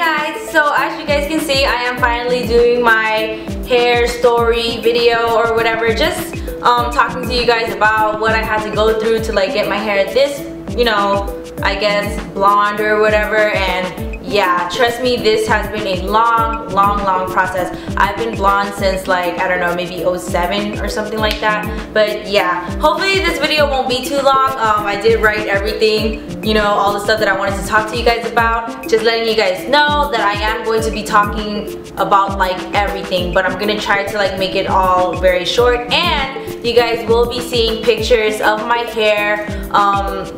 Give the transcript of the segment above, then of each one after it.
guys, so as you guys can see, I am finally doing my hair story video or whatever, just talking to you guys about what I had to go through to like get my hair this, you know, I guess blonde or whatever. And yeah, trust me, this has been a long process. I've been blonde since like, I don't know, maybe 07 or something like that. But yeah, hopefully this video won't be too long. I did write everything, you know, all the stuff that I wanted to talk to you guys about. Just letting you guys know that I am going to be talking about like everything, but I'm gonna try to like make it all very short, and you guys will be seeing pictures of my hair,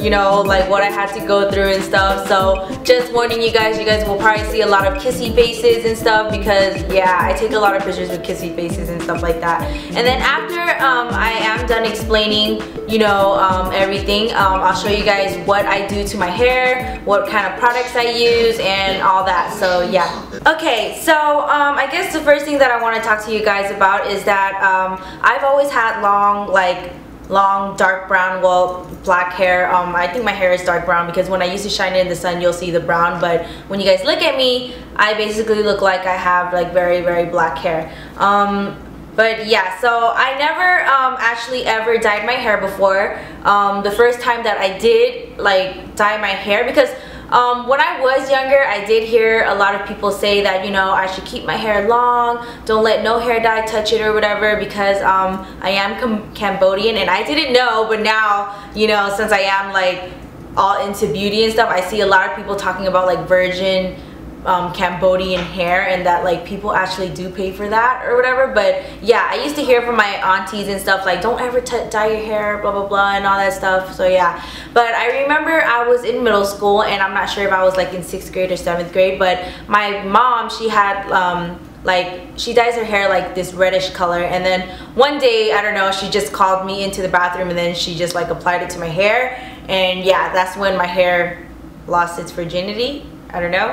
you know, like what I had to go through and stuff. So just warning you guys will probably see a lot of kissy faces and stuff, because yeah, I take a lot of pictures with kissy faces and stuff like that. And then after I am done explaining, you know, everything, I'll show you guys what I do to my hair, what kind of products I use, and all that. So yeah. Okay, so I guess the first thing that I want to talk to you guys about is that I've always had long dark brown, well, black hair. I think my hair is dark brown because when I used to shine it in the sun, you'll see the brown, but when you guys look at me, I basically look like I have like very black hair. But yeah, so I never actually ever dyed my hair before. The first time that I did like dye my hair, because when I was younger, I did hear a lot of people say that, you know, I should keep my hair long, don't let no hair dye touch it or whatever, because I am Cambodian, and I didn't know, but now, you know, since I am like all into beauty and stuff, I see a lot of people talking about like virgin Cambodian hair, and that like people actually do pay for that or whatever. But yeah, I used to hear from my aunties and stuff like, don't ever dye your hair, blah blah blah, and all that stuff. So yeah, but I remember I was in middle school, and I'm not sure if I was like in 6th grade or 7th grade, but my mom, she had like, she dyes her hair like this reddish color, and then one day, I don't know, she just called me into the bathroom, and then she just like applied it to my hair, and yeah, that's when my hair lost its virginity. I don't know,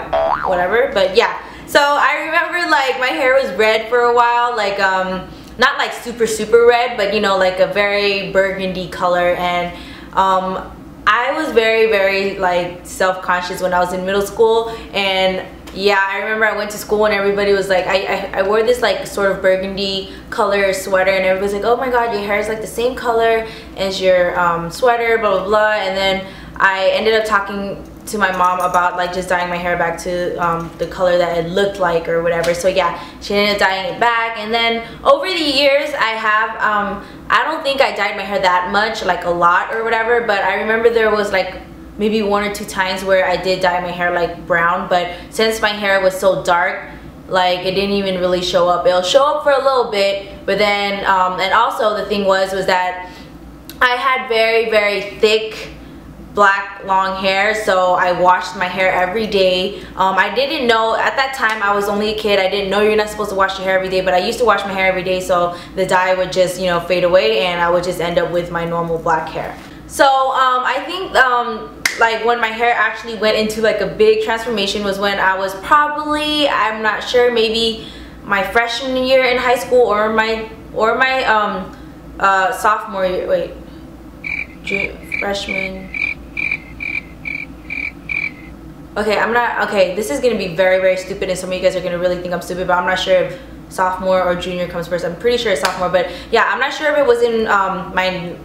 whatever, but yeah. So I remember like my hair was red for a while, like not like super red, but you know, like a very burgundy color. And I was very like self-conscious when I was in middle school. And yeah, I remember I went to school and everybody was like, I wore this like sort of burgundy color sweater, and everybody's like, oh my god, your hair is like the same color as your sweater, blah blah blah. And then I ended up talking to my mom about like just dyeing my hair back to the color that it looked like or whatever. So yeah, she ended up dyeing it back, and then over the years I have I don't think I dyed my hair that much, like a lot or whatever, but I remember there was like maybe 1 or 2 times where I did dye my hair like brown, but since my hair was so dark, like it didn't even really show up. It'll show up for a little bit, but then and also the thing was that I had very thick black long hair, so I washed my hair every day. I didn't know at that time, I was only a kid, I didn't know you're not supposed to wash your hair every day, but I used to wash my hair every day, so the dye would just, you know, fade away, and I would just end up with my normal black hair. So I think like when my hair actually went into like a big transformation was when I was probably, I'm not sure, maybe my freshman year in high school or my sophomore year, wait, freshman. Okay, okay, this is gonna be very stupid, and some of you guys are gonna really think I'm stupid, but I'm not sure if sophomore or junior comes first. I'm pretty sure it's sophomore, but yeah, I'm not sure if it was in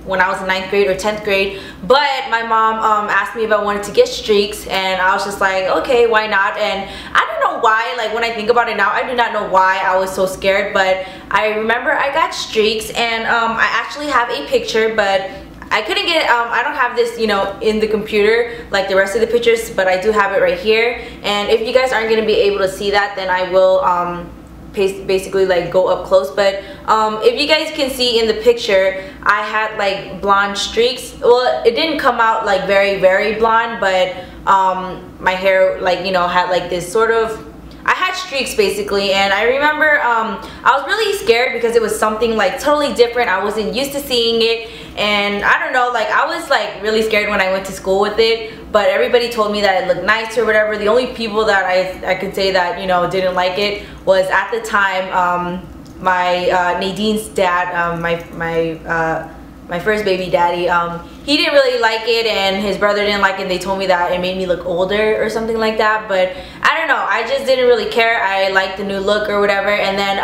when I was in 9th grade or 10th grade, but my mom asked me if I wanted to get streaks, and I was just like, okay, why not? And I don't know why, like when I think about it now, I do not know why I was so scared, but I remember I got streaks, and I actually have a picture, but I couldn't get, I don't have this, you know, in the computer like the rest of the pictures, but I do have it right here. And if you guys aren't going to be able to see that, then I will basically like go up close. But if you guys can see in the picture, I had like blonde streaks. Well, it didn't come out like very blonde, but my hair, like, you know, had like this sort of, I had streaks basically. And I remember I was really scared because it was something like totally different. I wasn't used to seeing it, and I don't know, like I was like really scared when I went to school with it, but everybody told me that it looked nice or whatever. The only people that I could say that, you know, didn't like it was at the time my Nadine's dad, my first baby daddy, he didn't really like it, and his brother didn't like it. They told me that it made me look older or something like that, but I don't know, I just didn't really care. I liked the new look or whatever. And then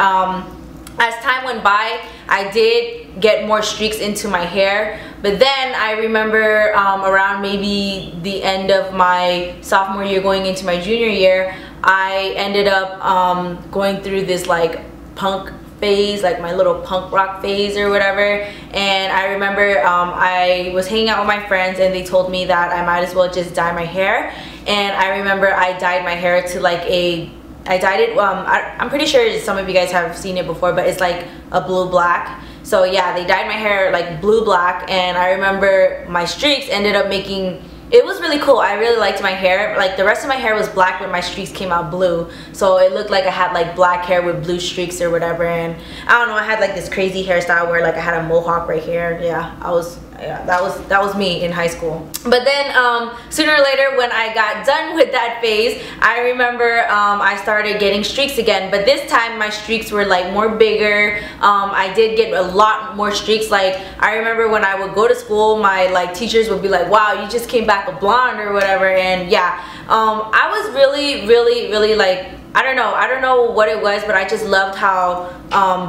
as time went by, I did get more streaks into my hair. But then I remember around maybe the end of my sophomore year going into my junior year, I ended up going through this like punk phase, like my little punk rock phase or whatever. And I remember I was hanging out with my friends, and they told me that I might as well just dye my hair. And I remember I dyed my hair to like I dyed it, I'm pretty sure some of you guys have seen it before, but it's like a blue-black. So yeah, they dyed my hair like blue-black, and I remember my streaks ended up making, it was really cool. I really liked my hair. Like the rest of my hair was black, but my streaks came out blue. So it looked like I had like black hair with blue streaks or whatever. And I don't know, I had like this crazy hairstyle where like I had a mohawk right here. Yeah, that was me in high school. But then sooner or later, when I got done with that phase, I remember I started getting streaks again. But this time my streaks were like more bigger. I did get a lot more streaks. Like I remember when I would go to school, my like teachers would be like, wow, you just came back a blonde or whatever. And yeah, I was really like, I don't know what it was, but I just loved how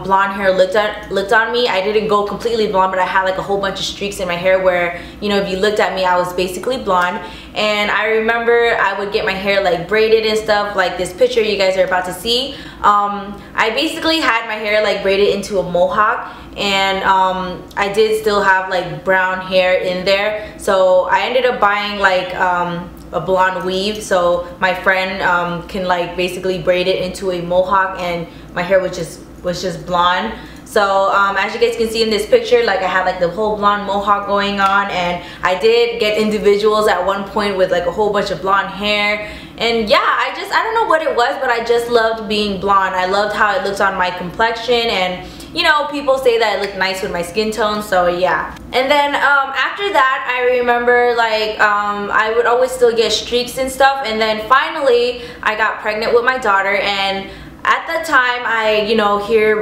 blonde hair looked on me. I didn't go completely blonde, but I had like a whole bunch of streaks in my hair where, you know, if you looked at me, I was basically blonde. And I remember I would get my hair like braided and stuff, like this picture you guys are about to see. I basically had my hair like braided into a mohawk, and I did still have like brown hair in there. So I ended up buying like a blonde weave, so my friend can like basically braid it into a mohawk, and my hair was just blonde. So as you guys can see in this picture, like I had like the whole blonde mohawk going on, and I did get individuals at one point with like a whole bunch of blonde hair. And yeah, I don't know what it was, but I just loved being blonde. I loved how it looked on my complexion, and you know, people say that it looked nice with my skin tone, so yeah. And then after that, I remember like I would always still get streaks and stuff. And then finally I got pregnant with my daughter, and at that time I, you know, hear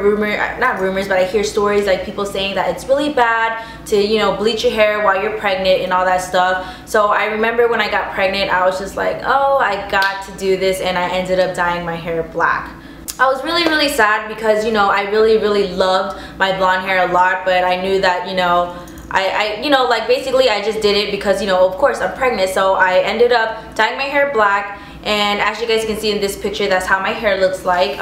not rumors, but I hear stories like people saying that it's really bad to, you know, bleach your hair while you're pregnant and all that stuff. So I remember when I got pregnant, I was just like, oh, I got to do this, and I ended up dyeing my hair black. I was really sad because, you know, I really loved my blonde hair a lot, but I knew that, you know, you know, like basically I just did it because, you know, of course I'm pregnant. So I ended up dyeing my hair black, and as you guys can see in this picture, that's how my hair looks like.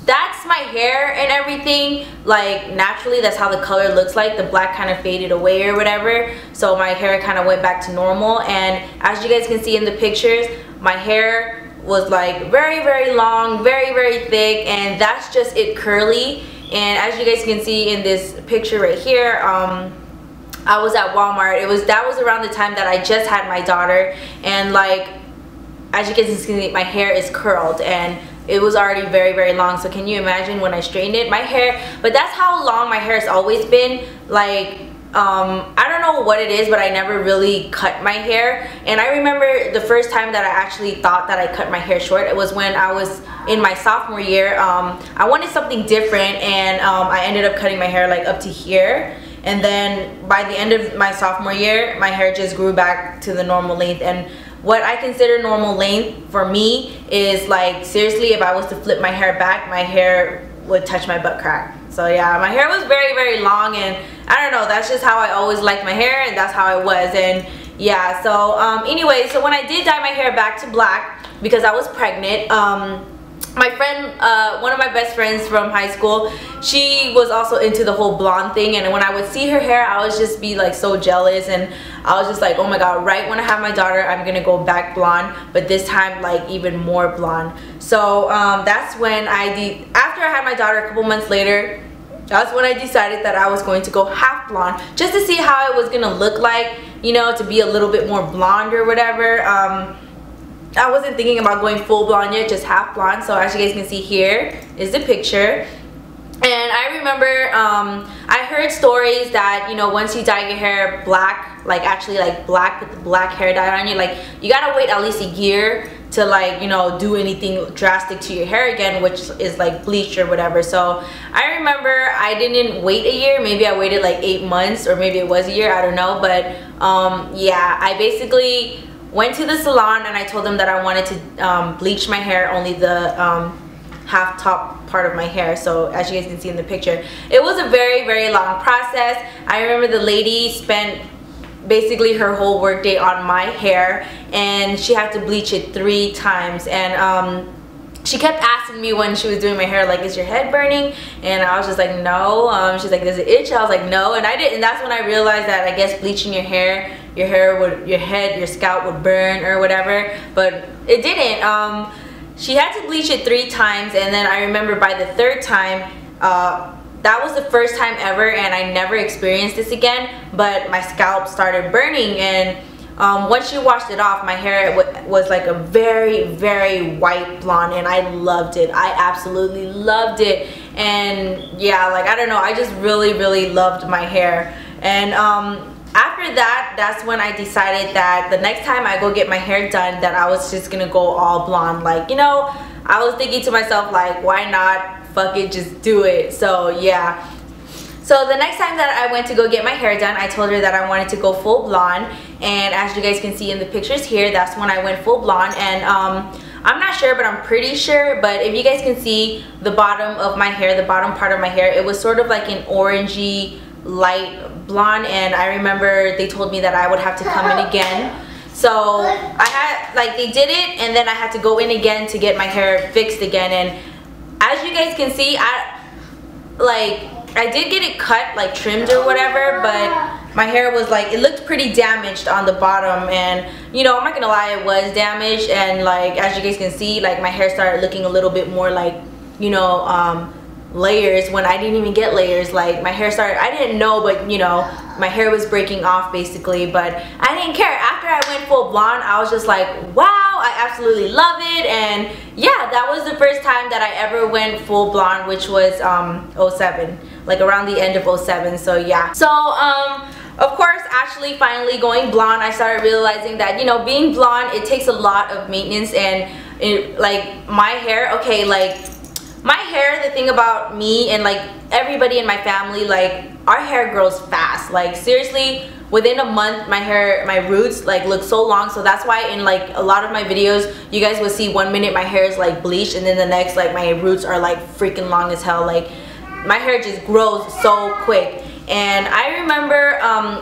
That's my hair and everything, like naturally that's how the color looks like. The black kind of faded away or whatever, so my hair kind of went back to normal. And as you guys can see in the pictures, my hair was like very long, very thick, and that's just it curly. And as you guys can see in this picture right here, I was at Walmart. That was around the time that I just had my daughter, and like as you guys can see, my hair is curled, and it was already very long. So can you imagine when I straightened it, my hair, but that's how long my hair has always been. Like I don't know what it is, but I never really cut my hair. And I remember the first time that I actually thought that I cut my hair short, it was when I was in my sophomore year. I wanted something different, and I ended up cutting my hair like up to here. And then by the end of my sophomore year, my hair just grew back to the normal length. And what I consider normal length for me is like, seriously, if I was to flip my hair back, my hair would touch my butt crack. So yeah, my hair was very long, and I don't know, that's just how I always liked my hair, and that's how I was. And yeah, so anyway, so when I did dye my hair back to black because I was pregnant, my friend, one of my best friends from high school, she was also into the whole blonde thing, and when I would see her hair, I would just be like so jealous, and I was just like, oh my god, right when I have my daughter, I'm gonna go back blonde, but this time like even more blonde. So that's when after I had my daughter a couple months later, that's when I decided that I was going to go half blonde, just to see how it was gonna look like, you know, to be a little bit more blonde or whatever. I wasn't thinking about going full blonde yet, just half blonde. So as you guys can see, here is the picture. And I remember I heard stories that, you know, once you dye your hair black, like actually like black with the black hair dye on you, like you gotta wait at least a year to like, you know, do anything drastic to your hair again, which is like bleach or whatever. So I remember I didn't wait a year, maybe I waited like 8 months, or maybe it was a year, I don't know. But yeah, I basically went to the salon and I told them that I wanted to bleach my hair, only the half top part of my hair. So as you guys can see in the picture, it was a very long process. I remember the lady spent basically her whole workday on my hair, and she had to bleach it 3 times. And she kept asking me when she was doing my hair, like, is your head burning? And I was just like, no. She's like, does it itch? I was like, no. And I didn't. And that's when I realized that I guess bleaching your hair would, your scalp would burn or whatever, but it didn't. She had to bleach it 3 times, and then I remember by the 3rd time, that was the first time ever, and I never experienced this again, but my scalp started burning. And once she washed it off, my hair was like a very white blonde, and I loved it. I absolutely loved it. And yeah, like, I don't know, I just really loved my hair. And after that, that's when I decided that the next time I go get my hair done, that I was just gonna go all blonde. Like, you know, I was thinking to myself, like, why not? Fuck it, just do it. So yeah. So the next time that I went to go get my hair done, I told her that I wanted to go full blonde. And as you guys can see in the pictures here, that's when I went full blonde. And I'm not sure, but I'm pretty sure. But if you guys can see the bottom of my hair, the bottom part of my hair, it was sort of like an orangey light blonde. And I remember they told me that I would have to come in again. So I had, like, they did it, and then I had to go in again to get my hair fixed again. And as you guys can see, I did get it cut, like trimmed or whatever, but my hair was like, it looked pretty damaged on the bottom. And you know, I'm not gonna lie, it was damaged. And like, as you guys can see, like, my hair started looking a little bit more like, you know, layers, when I didn't even get layers. Like, my hair started, I didn't know, but you know, my hair was breaking off basically. But I didn't care. After I went full blonde, I was just like, wow, I absolutely love it. And yeah, that was the first time that I ever went full blonde, which was 07, like around the end of 07. So yeah. So of course, actually finally going blonde, I started realizing that, you know, being blonde, it takes a lot of maintenance. And it, like, my hair, okay, like, my hair, the thing about me and like everybody in my family, like, our hair grows fast. Like, seriously, within a month, my hair, my roots like look so long. So that's why in like a lot of my videos, you guys will see 1 minute my hair is like bleached, and then the next, like, my roots are like freaking long as hell. Like, my hair just grows so quick. And I remember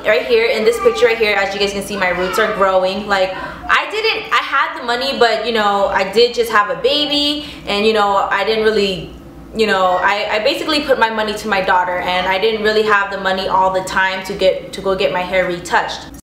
right here in this picture right here, as you guys can see, my roots are growing. Like, I had the money, but you know, I did just have a baby, and you know, I didn't really, you know, I basically put my money to my daughter, and I didn't really have the money all the time to go get my hair retouched.